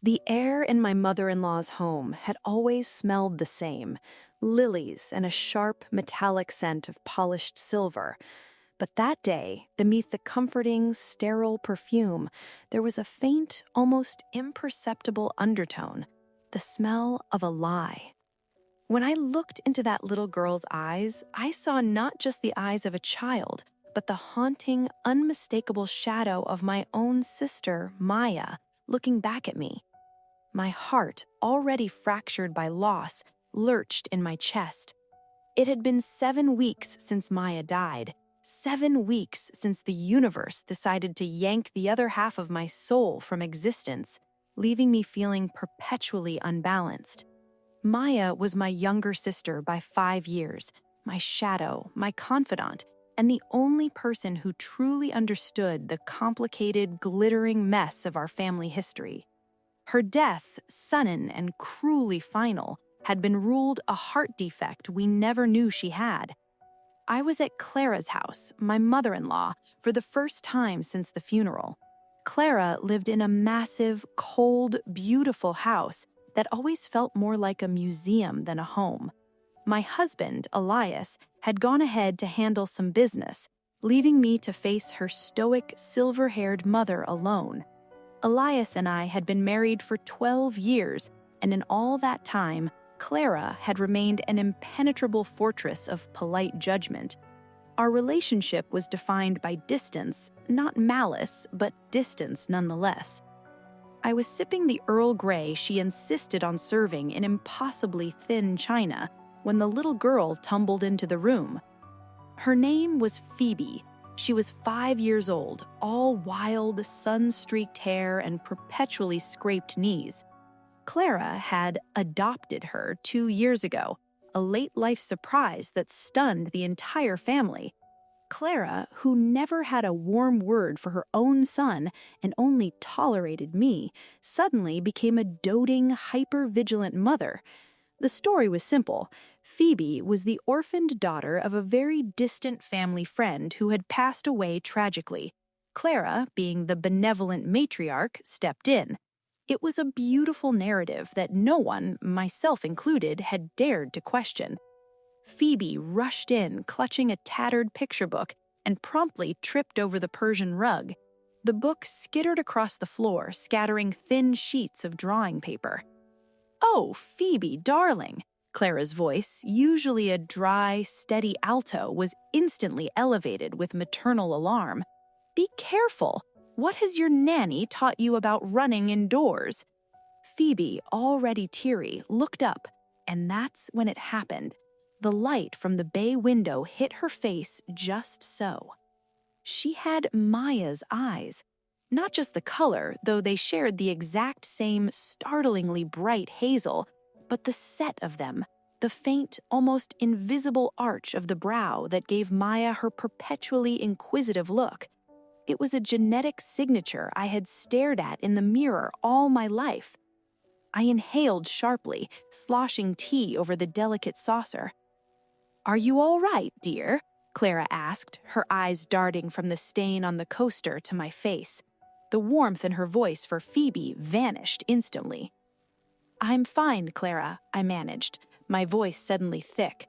The air in my mother-in-law's home had always smelled the same, lilies and a sharp, metallic scent of polished silver. But that day, beneath the comforting, sterile perfume, there was a faint, almost imperceptible undertone, the smell of a lie. When I looked into that little girl's eyes, I saw not just the eyes of a child, but the haunting, unmistakable shadow of my own sister, Maya, looking back at me. My heart, already fractured by loss, lurched in my chest. It had been 7 weeks since Maya died, 7 weeks since the universe decided to yank the other half of my soul from existence, leaving me feeling perpetually unbalanced. Maya was my younger sister by 5 years, my shadow, my confidant, and the only person who truly understood the complicated, glittering mess of our family history. Her death, sudden and cruelly final, had been ruled a heart defect we never knew she had. I was at Clara's house, my mother-in-law, for the first time since the funeral. Clara lived in a massive, cold, beautiful house that always felt more like a museum than a home. My husband, Elias, had gone ahead to handle some business, leaving me to face her stoic, silver-haired mother alone. Elias and I had been married for 12 years, and in all that time, Clara had remained an impenetrable fortress of polite judgment. Our relationship was defined by distance, not malice, but distance nonetheless. I was sipping the Earl Grey she insisted on serving in impossibly thin china when the little girl tumbled into the room. Her name was Phoebe. She was 5 years old, all wild, sun-streaked hair and perpetually scraped knees. Clara had adopted her 2 years ago, a late-life surprise that stunned the entire family. Clara, who never had a warm word for her own son and only tolerated me, suddenly became a doting, hyper-vigilant mother. The story was simple. Phoebe was the orphaned daughter of a very distant family friend who had passed away tragically. Clara, being the benevolent matriarch, stepped in. It was a beautiful narrative that no one, myself included, had dared to question. Phoebe rushed in, clutching a tattered picture book, and promptly tripped over the Persian rug. The book skittered across the floor, scattering thin sheets of drawing paper. "Oh, Phoebe, darling!" Clara's voice, usually a dry, steady alto, was instantly elevated with maternal alarm. "Be careful! What has your nanny taught you about running indoors?" Phoebe, already teary, looked up, and that's when it happened. The light from the bay window hit her face just so. She had Maya's eyes. Not just the color, though they shared the exact same startlingly bright hazel, but the set of them, the faint, almost invisible arch of the brow that gave Maya her perpetually inquisitive look. It was a genetic signature I had stared at in the mirror all my life. I inhaled sharply, sloshing tea over the delicate saucer. "Are you all right, dear?" Clara asked, her eyes darting from the stain on the coaster to my face. The warmth in her voice for Phoebe vanished instantly. "I'm fine, Clara," I managed, my voice suddenly thick.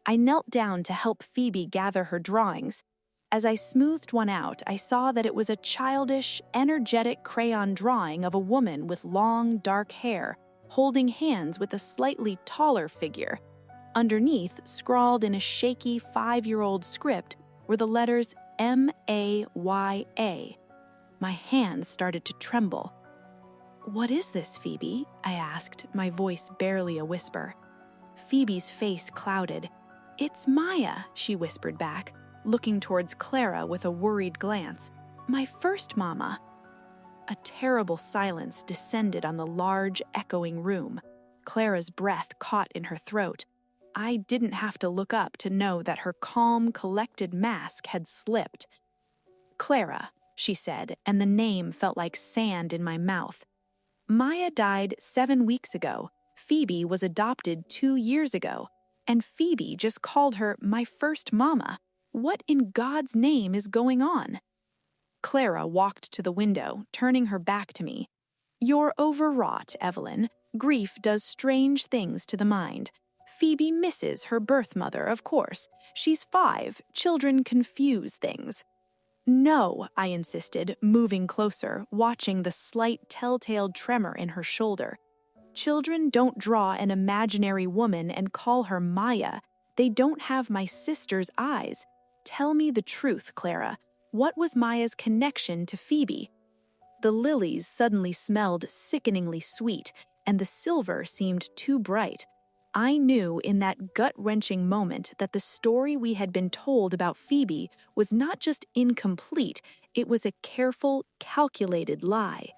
I knelt down to help Phoebe gather her drawings. As I smoothed one out, I saw that it was a childish, energetic crayon drawing of a woman with long, dark hair, holding hands with a slightly taller figure. Underneath, scrawled in a shaky 5-year-old script, were the letters M-A-Y-A. My hands started to tremble. "What is this, Phoebe?" I asked, my voice barely a whisper. Phoebe's face clouded. "It's Maya," she whispered back, looking towards Clara with a worried glance. "My first mama." A terrible silence descended on the large, echoing room. Clara's breath caught in her throat. I didn't have to look up to know that her calm, collected mask had slipped. "Clara," she said, and the name felt like sand in my mouth. "Maya died 7 weeks ago. Phoebe was adopted 2 years ago. And Phoebe just called her my first mama. What in God's name is going on?" Clara walked to the window, turning her back to me. You're overwrought, Evelyn. Grief does strange things to the mind. Phoebe misses her birth mother, of course. She's 5. Children confuse things. No, I insisted, moving closer, watching the slight telltale tremor in her shoulder. Children don't draw an imaginary woman and call her Maya. They don't have my sister's eyes. Tell me the truth, Clara. What was Maya's connection to Phoebe? The lilies suddenly smelled sickeningly sweet, and the silver seemed too bright. I knew in that gut-wrenching moment that the story we had been told about Phoebe was not just incomplete, it was a careful, calculated lie.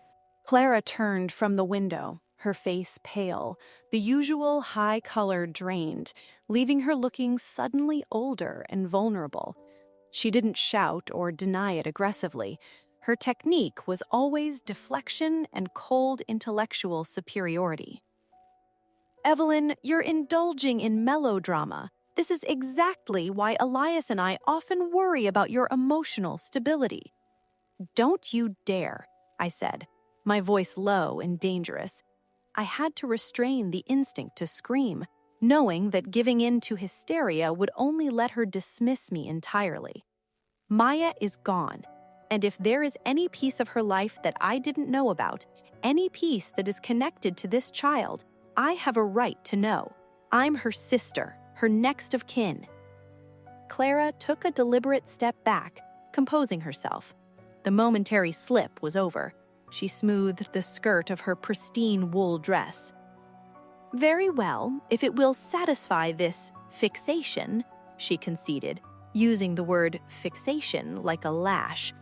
Clara turned from the window, her face pale, the usual high color drained, leaving her looking suddenly older and vulnerable. She didn't shout or deny it aggressively. Her technique was always deflection and cold intellectual superiority. Evelyn, you're indulging in melodrama. This is exactly why Elias and I often worry about your emotional stability. Don't you dare, I said, my voice low and dangerous. I had to restrain the instinct to scream, knowing that giving in to hysteria would only let her dismiss me entirely. Maya is gone, and if there is any piece of her life that I didn't know about, any piece that is connected to this child, I have a right to know. I'm her sister, her next of kin. Clara took a deliberate step back, composing herself. The momentary slip was over. She smoothed the skirt of her pristine wool dress. Very well, if it will satisfy this fixation, she conceded, using the word fixation like a lash.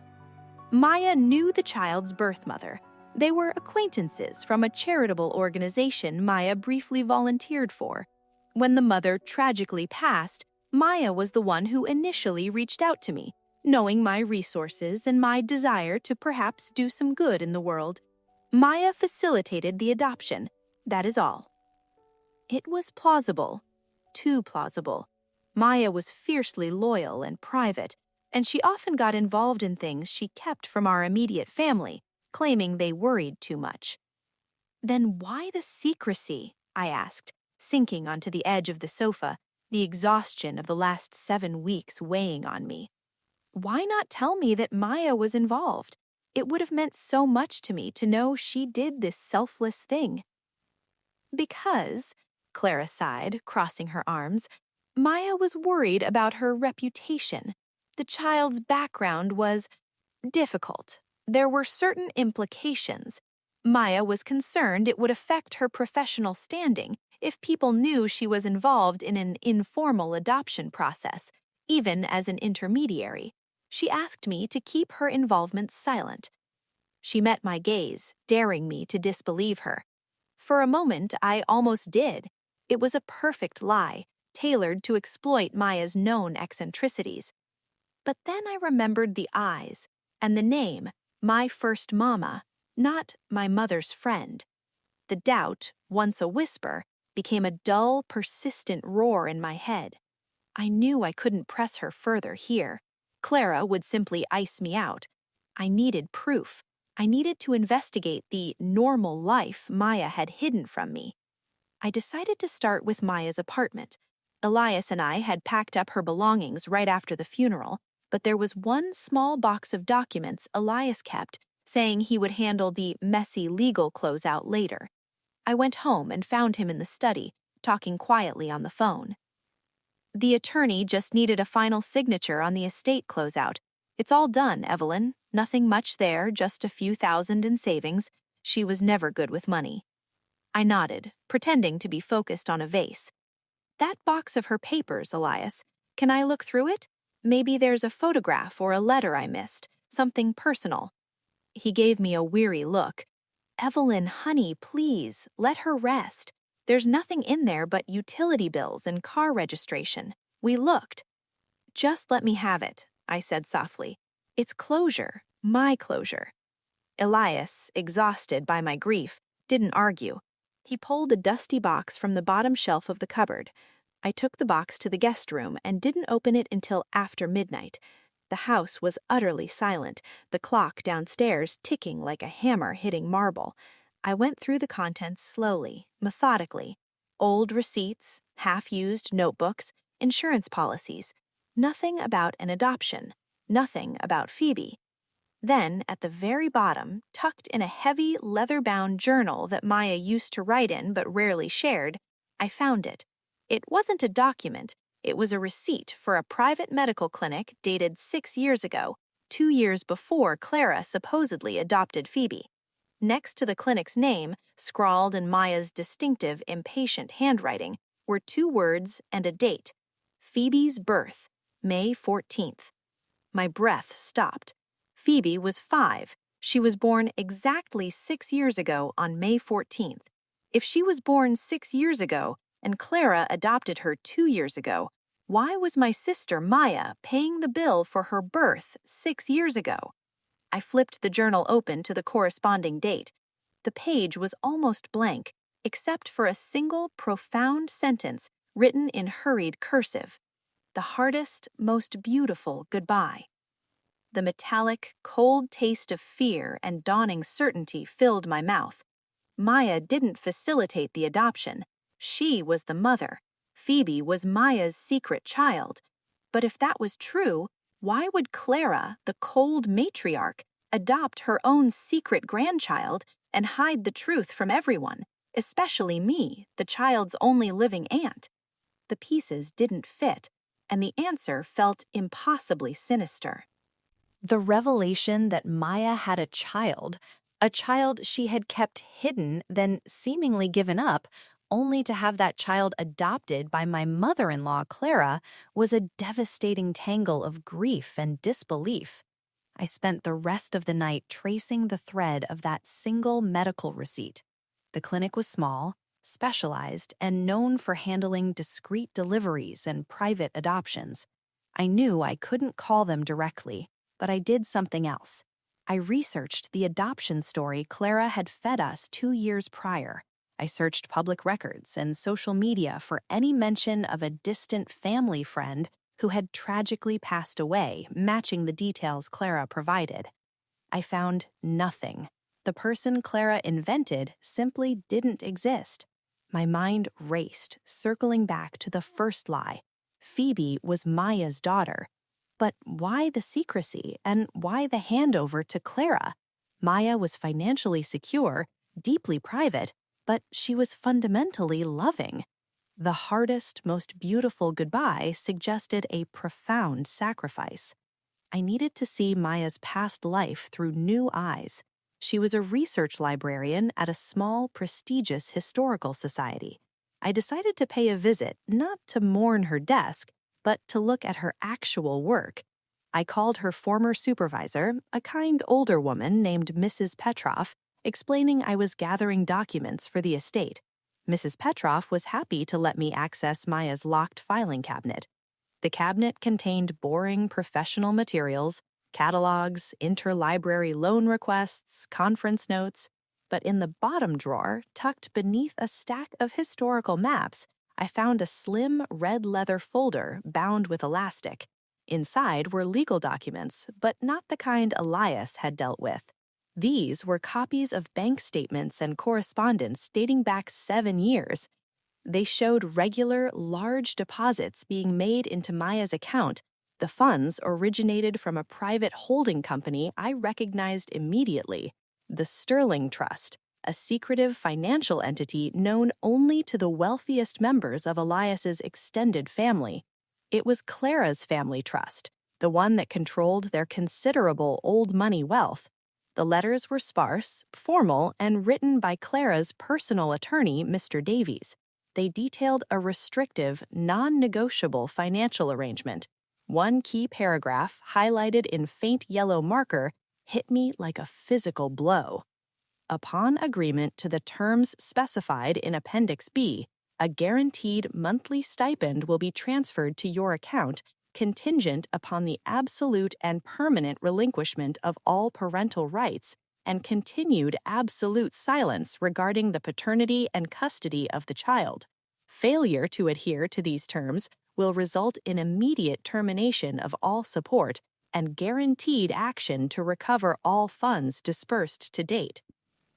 Maya knew the child's birth mother. They were acquaintances from a charitable organization Maya briefly volunteered for. When the mother tragically passed, Maya was the one who initially reached out to me, knowing my resources and my desire to perhaps do some good in the world. Maya facilitated the adoption. That is all. It was plausible. Too plausible. Maya was fiercely loyal and private, and she often got involved in things she kept from our immediate family, claiming they worried too much. Then why the secrecy? I asked, sinking onto the edge of the sofa, the exhaustion of the last 7 weeks weighing on me. Why not tell me that Maya was involved? It would have meant so much to me to know she did this selfless thing. Because, Clara sighed, crossing her arms, Maya was worried about her reputation. The child's background was difficult. There were certain implications. Maya was concerned it would affect her professional standing if people knew she was involved in an informal adoption process, even as an intermediary. She asked me to keep her involvement silent. She met my gaze, daring me to disbelieve her. For a moment, I almost did. It was a perfect lie, tailored to exploit Maya's known eccentricities. But then I remembered the eyes, and the name, my first mama, not my mother's friend. The doubt, once a whisper, became a dull, persistent roar in my head. I knew I couldn't press her further here. Clara would simply ice me out. I needed proof. I needed to investigate the normal life Maya had hidden from me. I decided to start with Maya's apartment. Elias and I had packed up her belongings right after the funeral, but there was one small box of documents Elias kept, saying he would handle the messy legal closeout later. I went home and found him in the study, talking quietly on the phone. The attorney just needed a final signature on the estate closeout. It's all done, Evelyn. Nothing much there, just a few thousand in savings. She was never good with money. I nodded, pretending to be focused on a vase. That box of her papers, Elias. Can I look through it? Maybe there's a photograph or a letter I missed, something personal. He gave me a weary look. Evelyn, honey, please, let her rest. There's nothing in there but utility bills and car registration. We looked. Just let me have it, I said softly. It's closure, my closure. Elias, exhausted by my grief, didn't argue. He pulled a dusty box from the bottom shelf of the cupboard. I took the box to the guest room and didn't open it until after midnight. The house was utterly silent, the clock downstairs ticking like a hammer hitting marble. I went through the contents slowly, methodically. Old receipts, half-used notebooks, insurance policies. Nothing about an adoption. Nothing about Phoebe. Then, at the very bottom, tucked in a heavy, leather-bound journal that Maya used to write in but rarely shared, I found it. It wasn't a document. It was a receipt for a private medical clinic dated 6 years ago, 2 years before Clara supposedly adopted Phoebe. Next to the clinic's name, scrawled in Maya's distinctive, impatient handwriting, were 2 words and a date. Phoebe's birth, May 14th. My breath stopped. Phoebe was 5. She was born exactly 6 years ago on May 14th. If she was born 6 years ago and Clara adopted her 2 years ago, why was my sister Maya paying the bill for her birth 6 years ago? I flipped the journal open to the corresponding date. The page was almost blank, except for a single profound sentence written in hurried cursive. The hardest, most beautiful goodbye. The metallic, cold taste of fear and dawning certainty filled my mouth. Maya didn't facilitate the adoption. She was the mother. Phoebe was Maya's secret child. But if that was true, why would Clara, the cold matriarch, adopt her own secret grandchild and hide the truth from everyone, especially me, the child's only living aunt? The pieces didn't fit, and the answer felt impossibly sinister. The revelation that Maya had a child she had kept hidden, then seemingly given up, only to have that child adopted by my mother-in-law, Clara, was a devastating tangle of grief and disbelief. I spent the rest of the night tracing the thread of that single medical receipt. The clinic was small, specialized, and known for handling discreet deliveries and private adoptions. I knew I couldn't call them directly, but I did something else. I researched the adoption story Clara had fed us 2 years prior. I searched public records and social media for any mention of a distant family friend who had tragically passed away, matching the details Clara provided. I found nothing. The person Clara invented simply didn't exist. My mind raced, circling back to the first lie. Phoebe was Maya's daughter. But why the secrecy, and why the handover to Clara? Maya was financially secure, deeply private, but she was fundamentally loving. The hardest, most beautiful goodbye suggested a profound sacrifice. I needed to see Maya's past life through new eyes. She was a research librarian at a small, prestigious historical society. I decided to pay a visit, not to mourn her desk, but to look at her actual work. I called her former supervisor, a kind older woman named Mrs. Petroff, explaining I was gathering documents for the estate. Mrs. Petroff was happy to let me access Maya's locked filing cabinet. The cabinet contained boring professional materials, catalogs, interlibrary loan requests, conference notes, but in the bottom drawer, tucked beneath a stack of historical maps, I found a slim red leather folder bound with elastic. Inside were legal documents, but not the kind Elias had dealt with. These were copies of bank statements and correspondence dating back 7 years. They showed regular, large deposits being made into Maya's account. The funds originated from a private holding company I recognized immediately, the Sterling Trust, a secretive financial entity known only to the wealthiest members of Elias's extended family. It was Clara's family trust, the one that controlled their considerable old money wealth. The letters were sparse, formal, and written by Clara's personal attorney, Mr. Davies. They detailed a restrictive, non-negotiable financial arrangement. One key paragraph, highlighted in faint yellow marker, hit me like a physical blow. Upon agreement to the terms specified in Appendix B, a guaranteed monthly stipend will be transferred to your account contingent upon the absolute and permanent relinquishment of all parental rights and continued absolute silence regarding the paternity and custody of the child. Failure to adhere to these terms will result in immediate termination of all support and guaranteed action to recover all funds dispersed to date.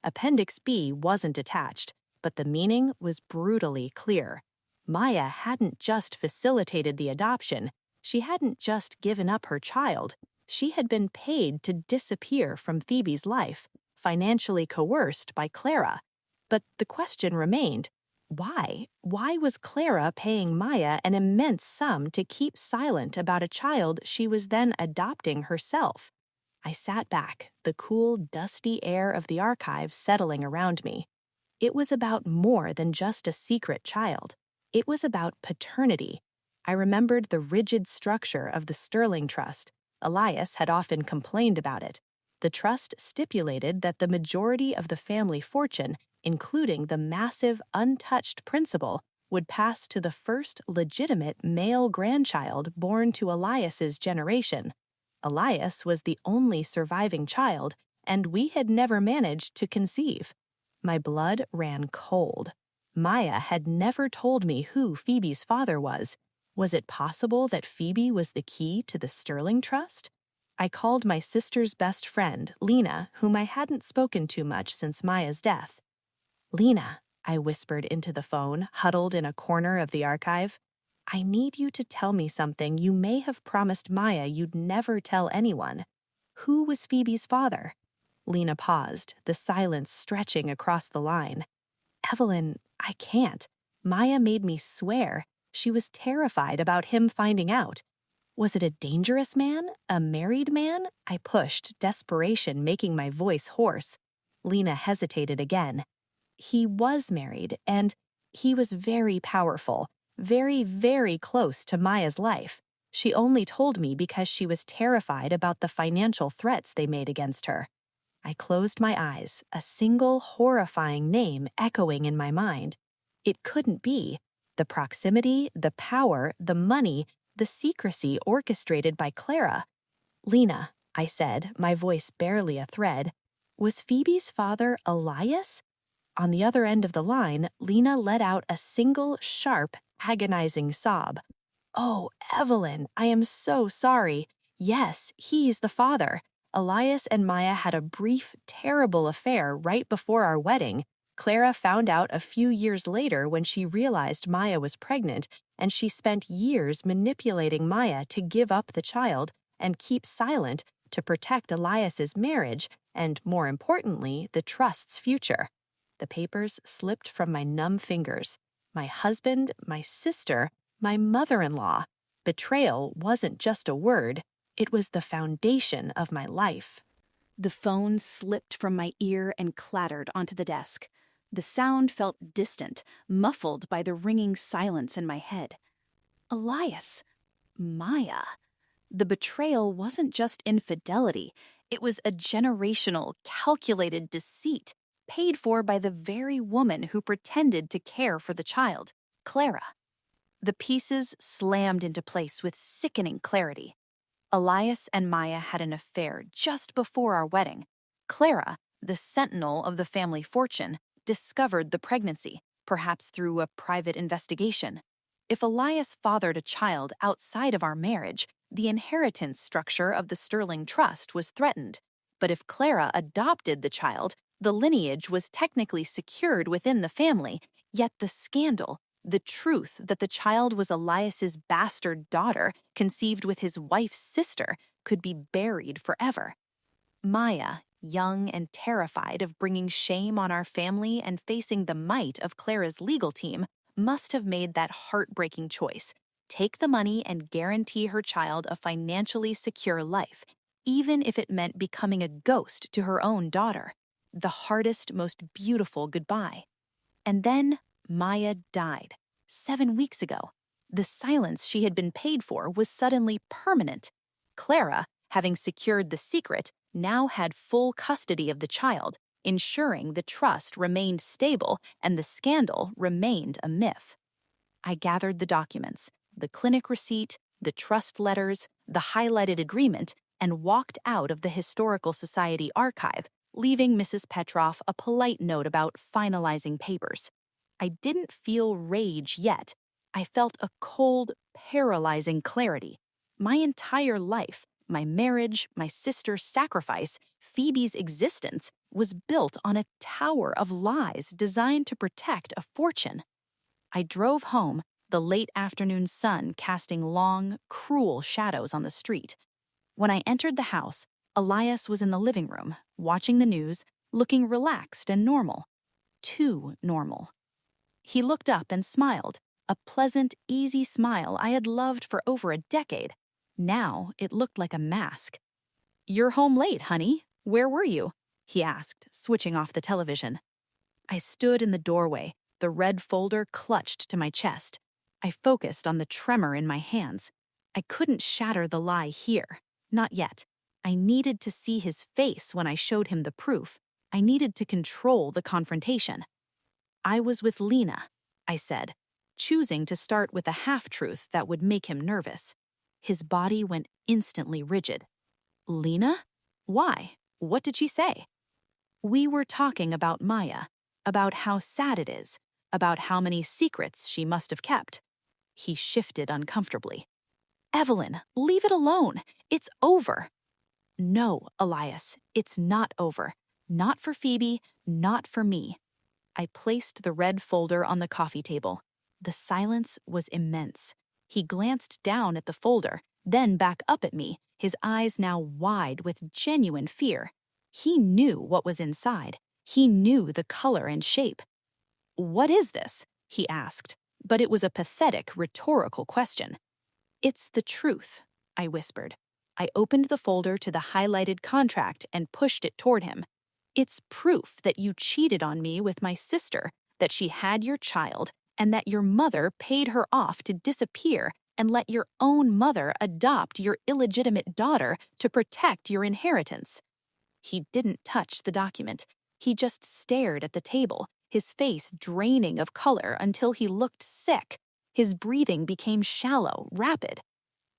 Appendix B wasn't attached, but the meaning was brutally clear. Maya hadn't just facilitated the adoption. She hadn't just given up her child. She had been paid to disappear from Phoebe's life, financially coerced by Clara. But the question remained, why? Why was Clara paying Maya an immense sum to keep silent about a child she was then adopting herself? I sat back, the cool, dusty air of the archive settling around me. It was about more than just a secret child. It was about paternity. I remembered the rigid structure of the Sterling Trust. Elias had often complained about it. The trust stipulated that the majority of the family fortune, including the massive, untouched principal, would pass to the first legitimate male grandchild born to Elias's generation. Elias was the only surviving child, and we had never managed to conceive. My blood ran cold. Maya had never told me who Phoebe's father was. Was it possible that Phoebe was the key to the Sterling Trust? I called my sister's best friend, Lena, whom I hadn't spoken to much since Maya's death. "Lena," I whispered into the phone, huddled in a corner of the archive, "I need you to tell me something you may have promised Maya you'd never tell anyone. Who was Phoebe's father?" Lena paused, the silence stretching across the line. "Evelyn, I can't. Maya made me swear. She was terrified about him finding out. Was it a dangerous man? A married man?" I pushed, desperation making my voice hoarse. Lena hesitated again. "He was married, and he was very powerful, very, very close to Maya's life. She only told me because she was terrified about the financial threats they made against her." I closed my eyes, a single horrifying name echoing in my mind. It couldn't be. The proximity, the power, the money, the secrecy orchestrated by Clara. "Lena," I said, my voice barely a thread, "was Phoebe's father Elias?" On the other end of the line, Lena let out a single, sharp, agonizing sob. "Oh, Evelyn, I am so sorry. Yes, he's the father. Elias and Maya had a brief, terrible affair right before our wedding. Clara found out a few years later when she realized Maya was pregnant, and she spent years manipulating Maya to give up the child and keep silent to protect Elias's marriage and, more importantly, the trust's future." The papers slipped from my numb fingers. My husband, my sister, my mother-in-law. Betrayal wasn't just a word. It was the foundation of my life. The phone slipped from my ear and clattered onto the desk. The sound felt distant, muffled by the ringing silence in my head. Elias. Maya. The betrayal wasn't just infidelity. It was a generational, calculated deceit, paid for by the very woman who pretended to care for the child, Clara. The pieces slammed into place with sickening clarity. Elias and Maya had an affair just before our wedding. Clara, the sentinel of the family fortune, discovered the pregnancy, perhaps through a private investigation. If Elias fathered a child outside of our marriage, the inheritance structure of the Sterling Trust was threatened. But if Clara adopted the child, the lineage was technically secured within the family, yet the scandal, the truth that the child was Elias's bastard daughter, conceived with his wife's sister, could be buried forever. Maya, young and terrified of bringing shame on our family and facing the might of Clara's legal team, must have made that heartbreaking choice: take the money and guarantee her child a financially secure life, even if it meant becoming a ghost to her own daughter. The hardest, most beautiful goodbye. And then Maya died, 7 weeks ago. The silence she had been paid for was suddenly permanent. Clara, having secured the secret, now had full custody of the child, ensuring the trust remained stable and the scandal remained a myth. I gathered the documents, the clinic receipt, the trust letters, the highlighted agreement, and walked out of the Historical Society archive, leaving Mrs. Petroff a polite note about finalizing papers. I didn't feel rage yet. I felt a cold, paralyzing clarity. My entire life, my marriage, my sister's sacrifice, Phoebe's existence, was built on a tower of lies designed to protect a fortune. I drove home, the late afternoon sun casting long, cruel shadows on the street. When I entered the house, Elias was in the living room, watching the news, looking relaxed and normal. Too normal. He looked up and smiled, a pleasant, easy smile I had loved for over a decade. Now it looked like a mask. "You're home late, honey. Where were you?" he asked, switching off the television. I stood in the doorway, the red folder clutched to my chest. I focused on the tremor in my hands. I couldn't shatter the lie here. Not yet. I needed to see his face when I showed him the proof. I needed to control the confrontation. "I was with Lena," I said, choosing to start with a half-truth that would make him nervous. His body went instantly rigid. "Lena? Why? What did she say?" "We were talking about Maya, about how sad it is, about how many secrets she must have kept." He shifted uncomfortably. "Evelyn, leave it alone. It's over." "No, Elias, it's not over. Not for Phoebe, not for me." I placed the red folder on the coffee table. The silence was immense. He glanced down at the folder, then back up at me, his eyes now wide with genuine fear. He knew what was inside. He knew the color and shape. "What is this?" he asked, but it was a pathetic, rhetorical question. "It's the truth," I whispered. I opened the folder to the highlighted contract and pushed it toward him. "It's proof that you cheated on me with my sister, that she had your child, and that your mother paid her off to disappear and let your own mother adopt your illegitimate daughter to protect your inheritance." He didn't touch the document. He just stared at the table, his face draining of color until he looked sick. His breathing became shallow, rapid.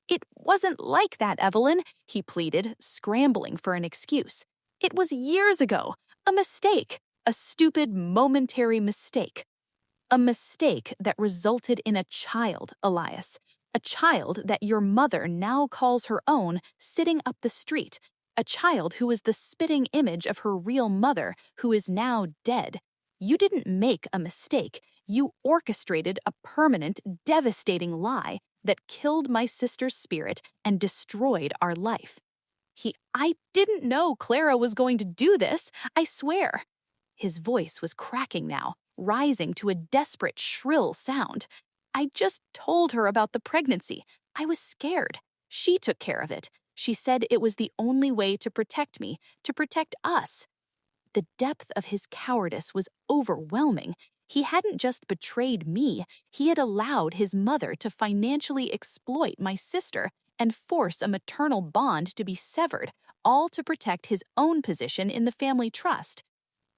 "It wasn't like that, Evelyn," he pleaded, scrambling for an excuse. "It was years ago. A mistake. A stupid, momentary mistake. A mistake that resulted in a child, Elias. A child that your mother now calls her own, sitting up the street. A child who is the spitting image of her real mother, who is now dead. You didn't make a mistake. You orchestrated a permanent, devastating lie that killed my sister's spirit and destroyed our life." I didn't know Clara was going to do this, I swear." His voice was cracking now, rising to a desperate, shrill sound. "I just told her about the pregnancy. I was scared. She took care of it. She said it was the only way to protect me, to protect us." The depth of his cowardice was overwhelming. He hadn't just betrayed me, he had allowed his mother to financially exploit my sister and force a maternal bond to be severed, all to protect his own position in the family trust.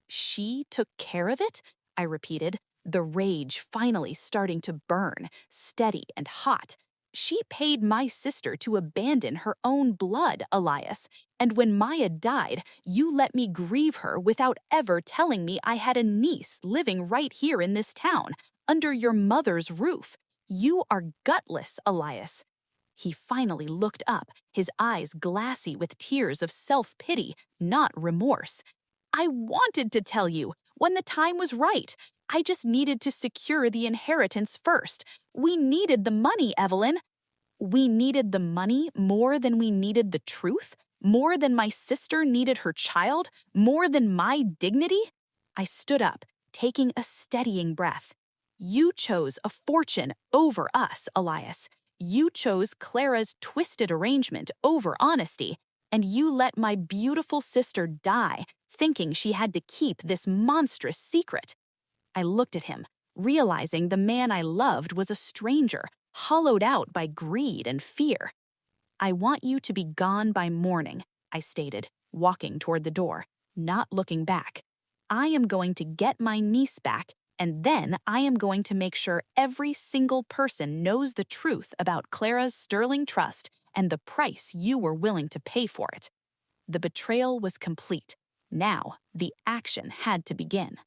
"She took care of it?" I repeated, the rage finally starting to burn, steady and hot. "She paid my sister to abandon her own blood, Elias, and when Maya died, you let me grieve her without ever telling me I had a niece living right here in this town, under your mother's roof. You are gutless, Elias." He finally looked up, his eyes glassy with tears of self-pity, not remorse. "I wanted to tell you, when the time was right. I just needed to secure the inheritance first. We needed the money, Evelyn." "We needed the money more than we needed the truth? More than my sister needed her child? More than my dignity?" I stood up, taking a steadying breath. "You chose a fortune over us, Elias. You chose Clara's twisted arrangement over honesty, and you let my beautiful sister die, thinking she had to keep this monstrous secret." I looked at him, realizing the man I loved was a stranger, hollowed out by greed and fear. "I want you to be gone by morning," I stated, walking toward the door, not looking back. "I am going to get my niece back, and then I am going to make sure every single person knows the truth about Clara's sterling trust and the price you were willing to pay for it." The betrayal was complete. Now, the action had to begin.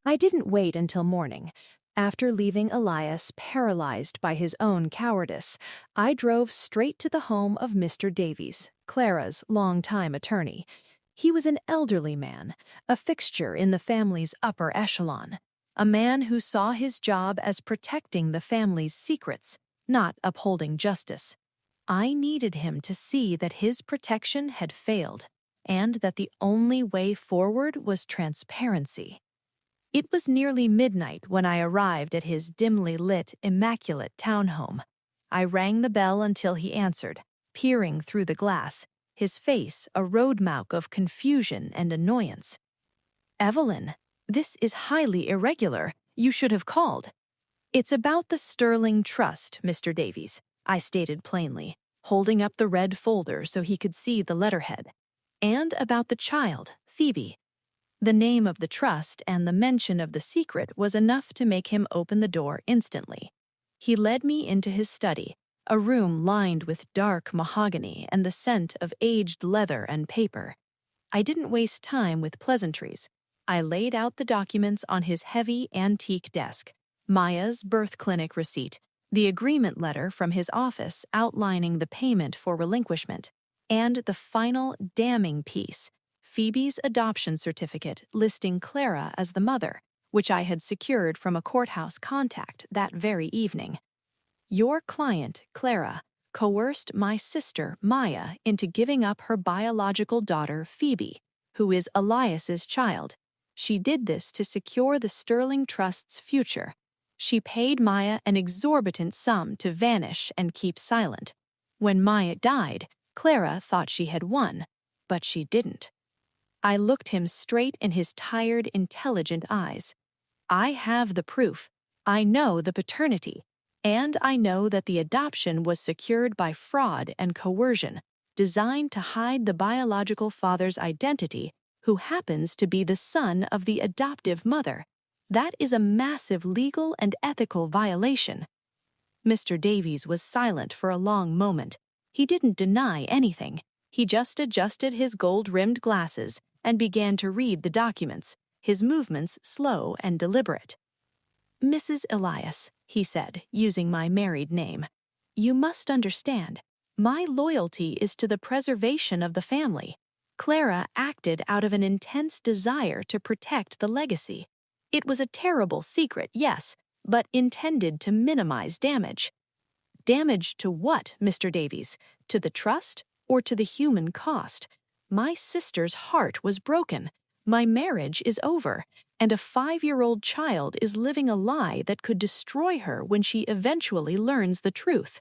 I didn't wait until morning. After leaving Elias paralyzed by his own cowardice, I drove straight to the home of Mr. Davies, Clara's longtime attorney. He was an elderly man, a fixture in the family's upper echelon, a man who saw his job as protecting the family's secrets, not upholding justice. I needed him to see that his protection had failed, and that the only way forward was transparency. It was nearly midnight when I arrived at his dimly lit, immaculate townhome. I rang the bell until he answered, peering through the glass, his face a roadmap of confusion and annoyance. "Evelyn, this is highly irregular. You should have called." "It's about the Sterling Trust, Mr. Davies," I stated plainly, holding up the red folder so he could see the letterhead. "And about the child, Phoebe." The name of the trust and the mention of the secret was enough to make him open the door instantly. He led me into his study, a room lined with dark mahogany and the scent of aged leather and paper. I didn't waste time with pleasantries. I laid out the documents on his heavy, antique desk: Maya's birth clinic receipt, the agreement letter from his office outlining the payment for relinquishment, and the final damning piece, Phoebe's adoption certificate listing Clara as the mother, which I had secured from a courthouse contact that very evening. "Your client, Clara, coerced my sister, Maya, into giving up her biological daughter, Phoebe, who is Elias's child. She did this to secure the Sterling Trust's future. She paid Maya an exorbitant sum to vanish and keep silent. When Maya died, Clara thought she had won, but she didn't." I looked him straight in his tired, intelligent eyes. "I have the proof. I know the paternity. And I know that the adoption was secured by fraud and coercion, designed to hide the biological father's identity, who happens to be the son of the adoptive mother. That is a massive legal and ethical violation." Mr. Davies was silent for a long moment. He didn't deny anything. He just adjusted his gold-rimmed glasses and began to read the documents, his movements slow and deliberate. "Mrs. Elias," he said, using my married name, "you must understand, my loyalty is to the preservation of the family. Clara acted out of an intense desire to protect the legacy. It was a terrible secret, yes, but intended to minimize damage." "Damage to what, Mr. Davies? To the trust or to the human cost? My sister's heart was broken. My marriage is over, and a 5-year-old child is living a lie that could destroy her when she eventually learns the truth."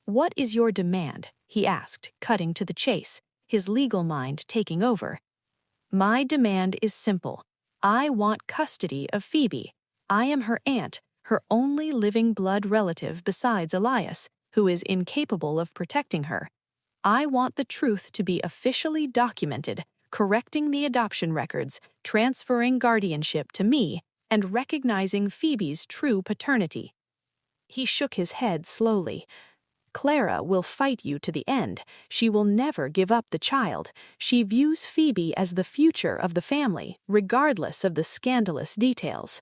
"What is your demand?" he asked, cutting to the chase, his legal mind taking over. "My demand is simple. I want custody of Phoebe. I am her aunt, her only living blood relative besides Elias, who is incapable of protecting her. I want the truth to be officially documented, correcting the adoption records, transferring guardianship to me, and recognizing Phoebe's true paternity." He shook his head slowly. "Clara will fight you to the end. She will never give up the child. She views Phoebe as the future of the family, regardless of the scandalous details."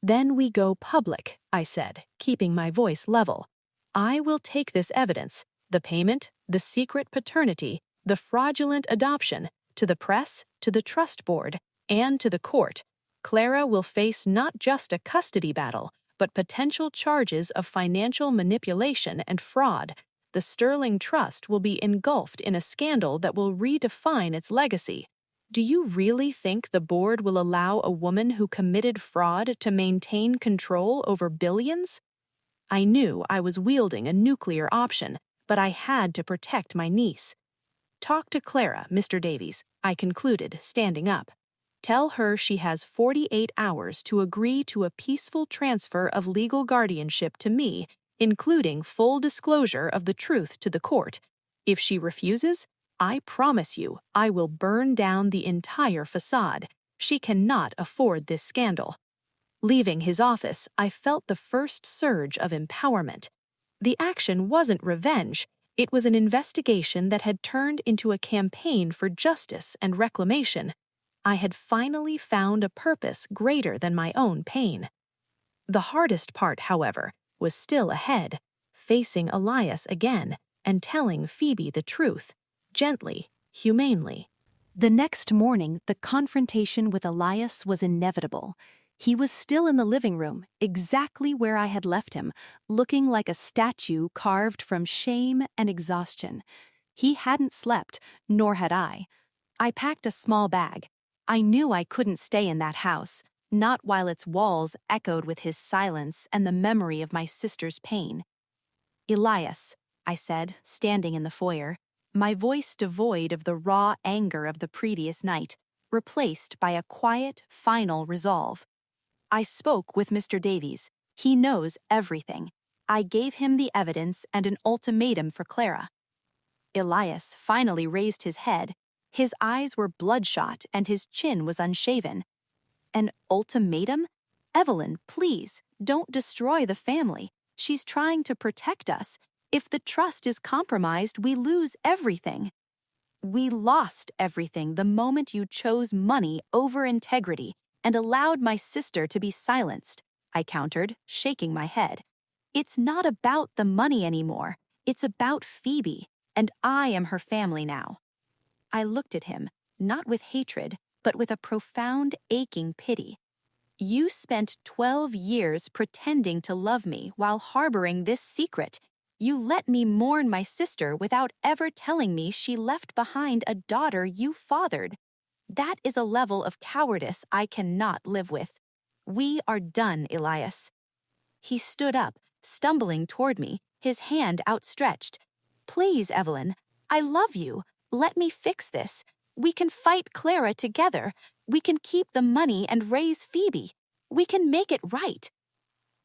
"Then we go public," I said, keeping my voice level. "I will take this evidence, the payment, the secret paternity, the fraudulent adoption, to the press, to the trust board, and to the court. Clara will face not just a custody battle, but potential charges of financial manipulation and fraud. The Sterling Trust will be engulfed in a scandal that will redefine its legacy. Do you really think the board will allow a woman who committed fraud to maintain control over billions?" I knew I was wielding a nuclear option, but I had to protect my niece. "Talk to Clara, Mr. Davies," I concluded, standing up. "Tell her she has 48 hours to agree to a peaceful transfer of legal guardianship to me, including full disclosure of the truth to the court. If she refuses, I promise you I will burn down the entire facade. She cannot afford this scandal." Leaving his office, I felt the first surge of empowerment. The action wasn't revenge. It was an investigation that had turned into a campaign for justice and reclamation. I had finally found a purpose greater than my own pain. The hardest part, however, was still ahead, facing Elias again and telling Phoebe the truth, gently, humanely. The next morning, the confrontation with Elias was inevitable. He was still in the living room, exactly where I had left him, looking like a statue carved from shame and exhaustion. He hadn't slept, nor had I. I packed a small bag. I knew I couldn't stay in that house, not while its walls echoed with his silence and the memory of my sister's pain. "Elias," I said, standing in the foyer, my voice devoid of the raw anger of the previous night, replaced by a quiet, final resolve. "I spoke with Mr. Davies. He knows everything. I gave him the evidence and an ultimatum for Clara." Elias finally raised his head. His eyes were bloodshot and his chin was unshaven. "An ultimatum? Evelyn, please, don't destroy the family. She's trying to protect us. If the trust is compromised, we lose everything." "We lost everything the moment you chose money over integrity and allowed my sister to be silenced," I countered, shaking my head. "It's not about the money anymore. It's about Phoebe, and I am her family now." I looked at him, not with hatred, but with a profound, aching pity. "You spent 12 years pretending to love me while harboring this secret. You let me mourn my sister without ever telling me she left behind a daughter you fathered. That is a level of cowardice I cannot live with. We are done, Elias." He stood up, stumbling toward me, his hand outstretched. "Please, Evelyn, I love you. Let me fix this. We can fight Clara together. We can keep the money and raise Phoebe. We can make it right."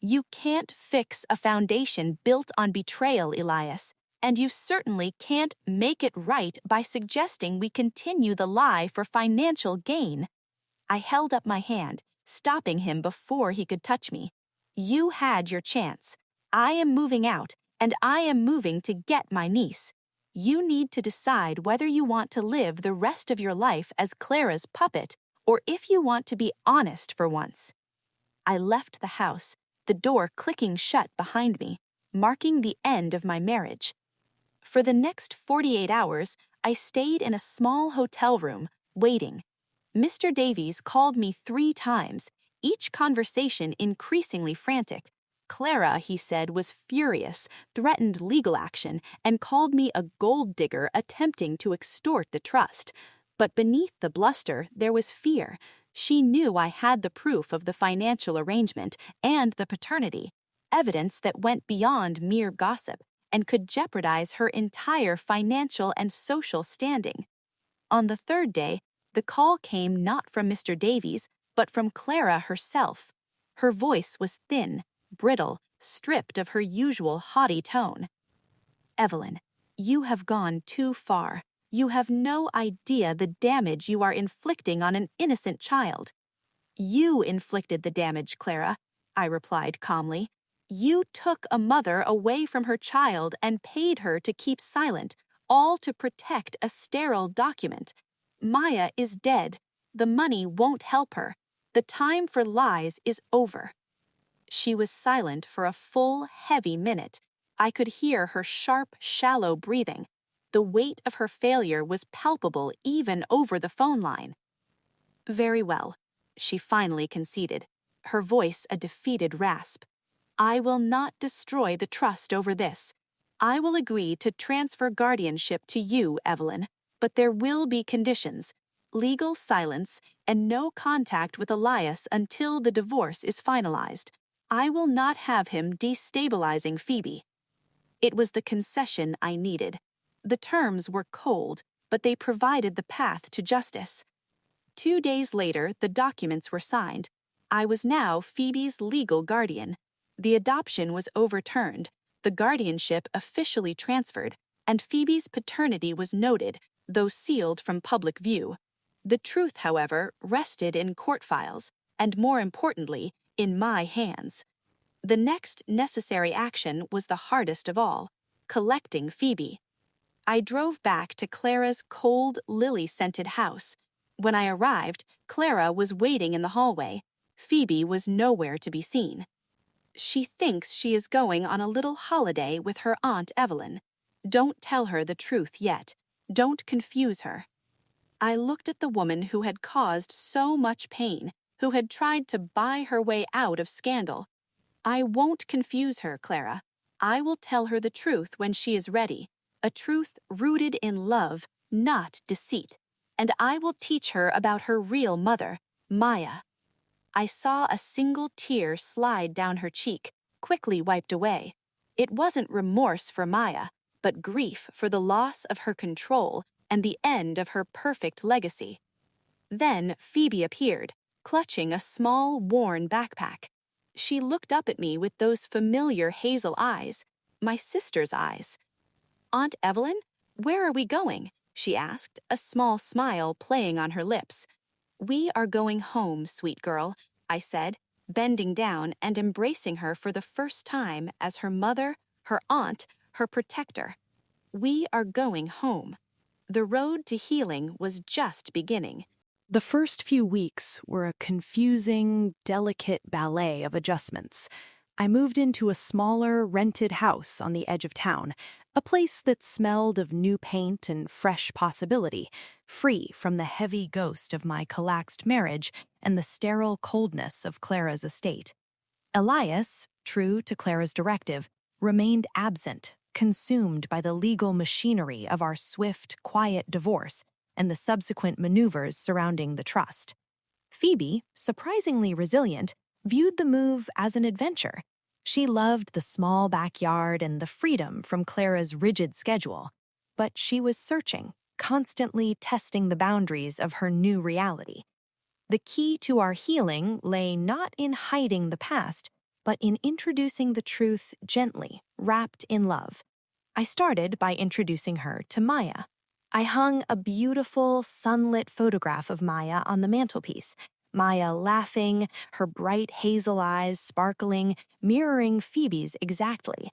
"You can't fix a foundation built on betrayal, Elias, and you certainly can't make it right by suggesting we continue the lie for financial gain." I held up my hand, stopping him before he could touch me. "You had your chance. I am moving out, and I am moving to get my niece. You need to decide whether you want to live the rest of your life as Clara's puppet, or if you want to be honest for once." I left the house, the door clicking shut behind me, marking the end of my marriage. For the next 48 hours, I stayed in a small hotel room, waiting. Mr. Davies called me 3 times, each conversation increasingly frantic. Clara, he said, was furious, threatened legal action, and called me a gold digger attempting to extort the trust. But beneath the bluster, there was fear. She knew I had the proof of the financial arrangement and the paternity, evidence that went beyond mere gossip and could jeopardize her entire financial and social standing. On the 3rd day, the call came not from Mr. Davies, but from Clara herself. Her voice was thin, brittle, stripped of her usual haughty tone. "Evelyn, you have gone too far. You have no idea the damage you are inflicting on an innocent child." "You inflicted the damage, Clara," I replied calmly. "You took a mother away from her child and paid her to keep silent, all to protect a sterile document. Maya is dead. The money won't help her. The time for lies is over." She was silent for a full, heavy minute. I could hear her sharp, shallow breathing. The weight of her failure was palpable even over the phone line. "Very well," she finally conceded, her voice a defeated rasp. "I will not destroy the trust over this. I will agree to transfer guardianship to you, Evelyn, but there will be conditions: legal silence and no contact with Elias until the divorce is finalized. I will not have him destabilizing Phoebe." It was the concession I needed. The terms were cold, but they provided the path to justice. 2 days later, the documents were signed. I was now Phoebe's legal guardian. The adoption was overturned, the guardianship officially transferred, and Phoebe's paternity was noted, though sealed from public view. The truth, however, rested in court files, and more importantly, in my hands. The next necessary action was the hardest of all: collecting Phoebe. I drove back to Clara's cold, lily-scented house. When I arrived, Clara was waiting in the hallway. Phoebe was nowhere to be seen. "She thinks she is going on a little holiday with her Aunt Evelyn. Don't tell her the truth yet. Don't confuse her." I looked at the woman who had caused so much pain, who had tried to buy her way out of scandal. I won't confuse her, Clara. I will tell her the truth when she is ready, a truth rooted in love, not deceit. And I will teach her about her real mother, Maya. I saw a single tear slide down her cheek, quickly wiped away. It wasn't remorse for Maya, but grief for the loss of her control and the end of her perfect legacy. Then Phoebe appeared, clutching a small, worn backpack. She looked up at me with those familiar hazel eyes, my sister's eyes. "Aunt Evelyn, where are we going?" she asked, a small smile playing on her lips. "We are going home, sweet girl," I said, bending down and embracing her for the first time as her mother, her aunt, her protector. We are going home. The road to healing was just beginning. The first few weeks were a confusing, delicate ballet of adjustments. I moved into a smaller, rented house on the edge of town, a place that smelled of new paint and fresh possibility, free from the heavy ghost of my collapsed marriage and the sterile coldness of Clara's estate. Elias, true to Clara's directive, remained absent, consumed by the legal machinery of our swift, quiet divorce and the subsequent maneuvers surrounding the trust. Phoebe, surprisingly resilient, viewed the move as an adventure. She loved the small backyard and the freedom from Clara's rigid schedule, but she was searching, constantly testing the boundaries of her new reality. The key to our healing lay not in hiding the past, but in introducing the truth gently, wrapped in love. I started by introducing her to Maya. I hung a beautiful, sunlit photograph of Maya on the mantelpiece, Maya laughing, her bright hazel eyes sparkling, mirroring Phoebe's exactly.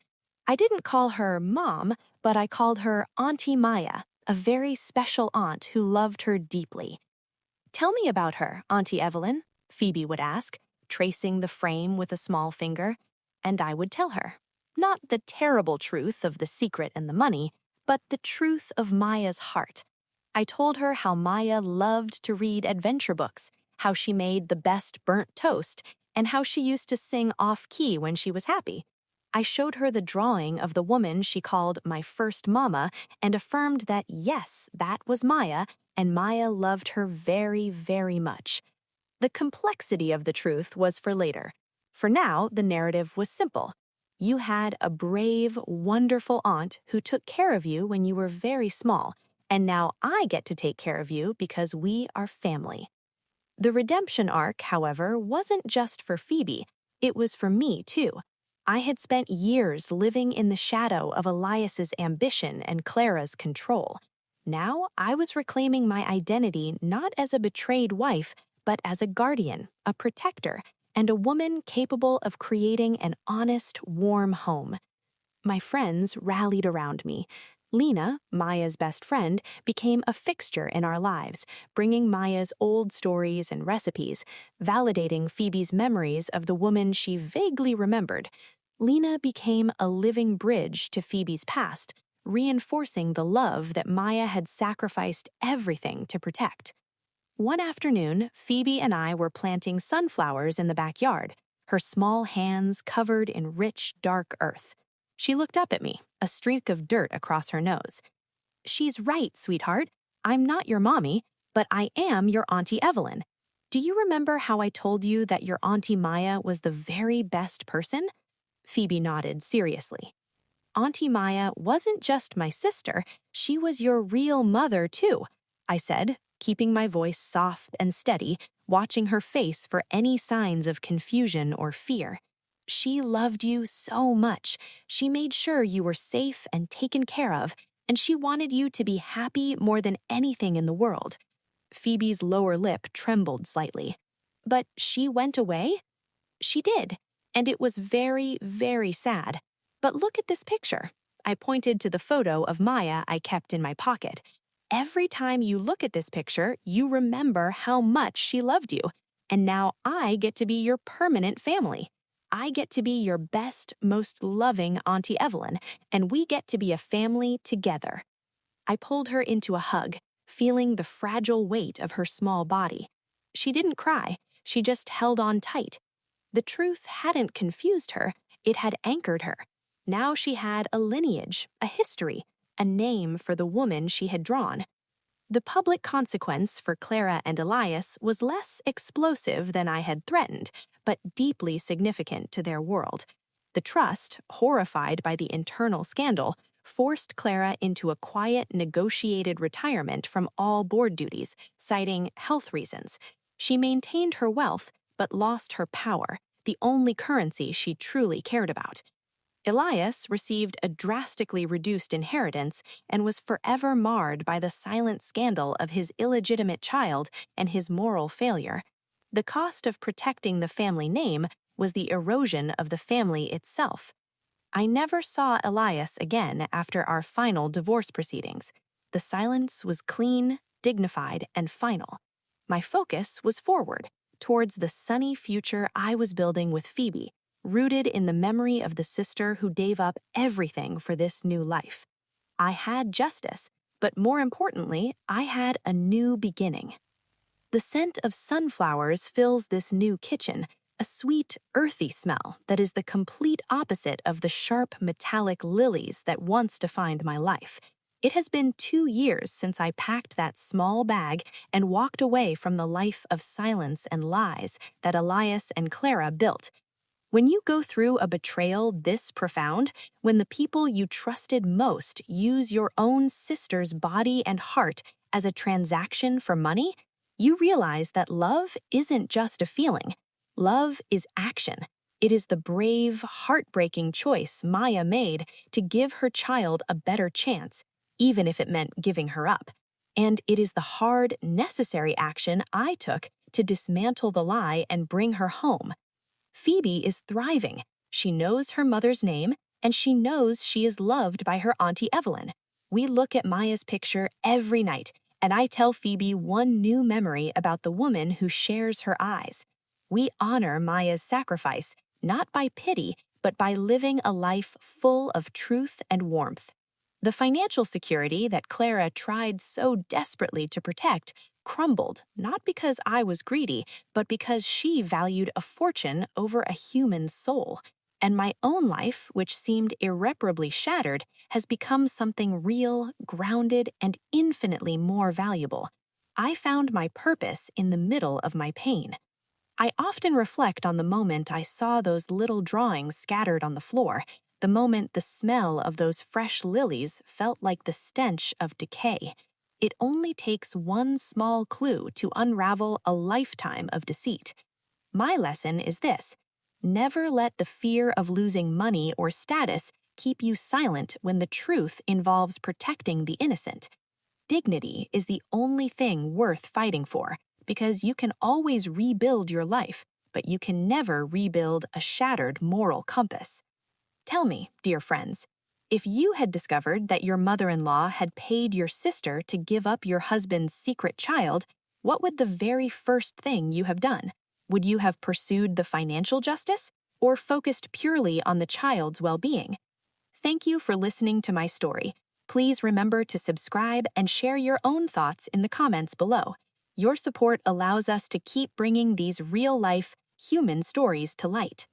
I didn't call her Mom, but I called her Auntie Maya, a very special aunt who loved her deeply. "Tell me about her, Auntie Evelyn," Phoebe would ask, tracing the frame with a small finger, and I would tell her. Not the terrible truth of the secret and the money, but the truth of Maya's heart. I told her how Maya loved to read adventure books, how she made the best burnt toast, and how she used to sing off-key when she was happy. I showed her the drawing of the woman she called my first mama and affirmed that yes, that was Maya, and Maya loved her very, very much. The complexity of the truth was for later. For now, the narrative was simple. You had a brave, wonderful aunt who took care of you when you were very small, and now I get to take care of you because we are family. The redemption arc, however, wasn't just for Phoebe. It was for me, too. I had spent years living in the shadow of Elias's ambition and Clara's control. Now I was reclaiming my identity not as a betrayed wife, but as a guardian, a protector, and a woman capable of creating an honest, warm home. My friends rallied around me. Lena, Maya's best friend, became a fixture in our lives, bringing Maya's old stories and recipes, validating Phoebe's memories of the woman she vaguely remembered. Lena became a living bridge to Phoebe's past, reinforcing the love that Maya had sacrificed everything to protect. One afternoon, Phoebe and I were planting sunflowers in the backyard, her small hands covered in rich, dark earth. She looked up at me, a streak of dirt across her nose. "She's right, sweetheart. I'm not your mommy, but I am your Auntie Evelyn. Do you remember how I told you that your Auntie Maya was the very best person?" Phoebe nodded seriously. "Auntie Maya wasn't just my sister, she was your real mother, too," I said, keeping my voice soft and steady, watching her face for any signs of confusion or fear. "She loved you so much. She made sure you were safe and taken care of, and she wanted you to be happy more than anything in the world." Phoebe's lower lip trembled slightly. "But she went away?" "She did, and it was very, very sad. But look at this picture." I pointed to the photo of Maya I kept in my pocket. "Every time you look at this picture, you remember how much she loved you. And now I get to be your permanent family. I get to be your best, most loving Auntie Evelyn, and we get to be a family together." I pulled her into a hug, feeling the fragile weight of her small body. She didn't cry, she just held on tight. The truth hadn't confused her, it had anchored her. Now she had a lineage, a history, a name for the woman she had drawn. The public consequence for Clara and Elias was less explosive than I had threatened, but deeply significant to their world. The trust, horrified by the internal scandal, forced Clara into a quiet, negotiated retirement from all board duties, citing health reasons. She maintained her wealth, but lost her power, the only currency she truly cared about. Elias received a drastically reduced inheritance and was forever marred by the silent scandal of his illegitimate child and his moral failure. The cost of protecting the family name was the erosion of the family itself. I never saw Elias again after our final divorce proceedings. The silence was clean, dignified, and final. My focus was forward, towards the sunny future I was building with Phoebe, rooted in the memory of the sister who gave up everything for this new life. I had justice, but more importantly, I had a new beginning. The scent of sunflowers fills this new kitchen, a sweet, earthy smell that is the complete opposite of the sharp, metallic lilies that once defined my life. It has been 2 years since I packed that small bag and walked away from the life of silence and lies that Elias and Clara built. When you go through a betrayal this profound, when the people you trusted most use your own sister's body and heart as a transaction for money, you realize that love isn't just a feeling. Love is action. It is the brave, heartbreaking choice Maya made to give her child a better chance, even if it meant giving her up. And it is the hard, necessary action I took to dismantle the lie and bring her home. Phoebe is thriving. She knows her mother's name, and she knows she is loved by her Auntie Evelyn. We look at Maya's picture every night, and I tell Phoebe one new memory about the woman who shares her eyes. We honor Maya's sacrifice, not by pity, but by living a life full of truth and warmth. The financial security that Clara tried so desperately to protect crumbled, not because I was greedy, but because she valued a fortune over a human soul. And my own life, which seemed irreparably shattered, has become something real, grounded, and infinitely more valuable. I found my purpose in the middle of my pain. I often reflect on the moment I saw those little drawings scattered on the floor, the moment the smell of those fresh lilies felt like the stench of decay. It only takes one small clue to unravel a lifetime of deceit. My lesson is this: never let the fear of losing money or status keep you silent when the truth involves protecting the innocent. Dignity is the only thing worth fighting for, because you can always rebuild your life, but you can never rebuild a shattered moral compass. Tell me, dear friends, if you had discovered that your mother-in-law had paid your sister to give up your husband's secret child, what would the very first thing you have done? Would you have pursued the financial justice, or focused purely on the child's well-being? Thank you for listening to my story. Please remember to subscribe and share your own thoughts in the comments below. Your support allows us to keep bringing these real-life, human stories to light.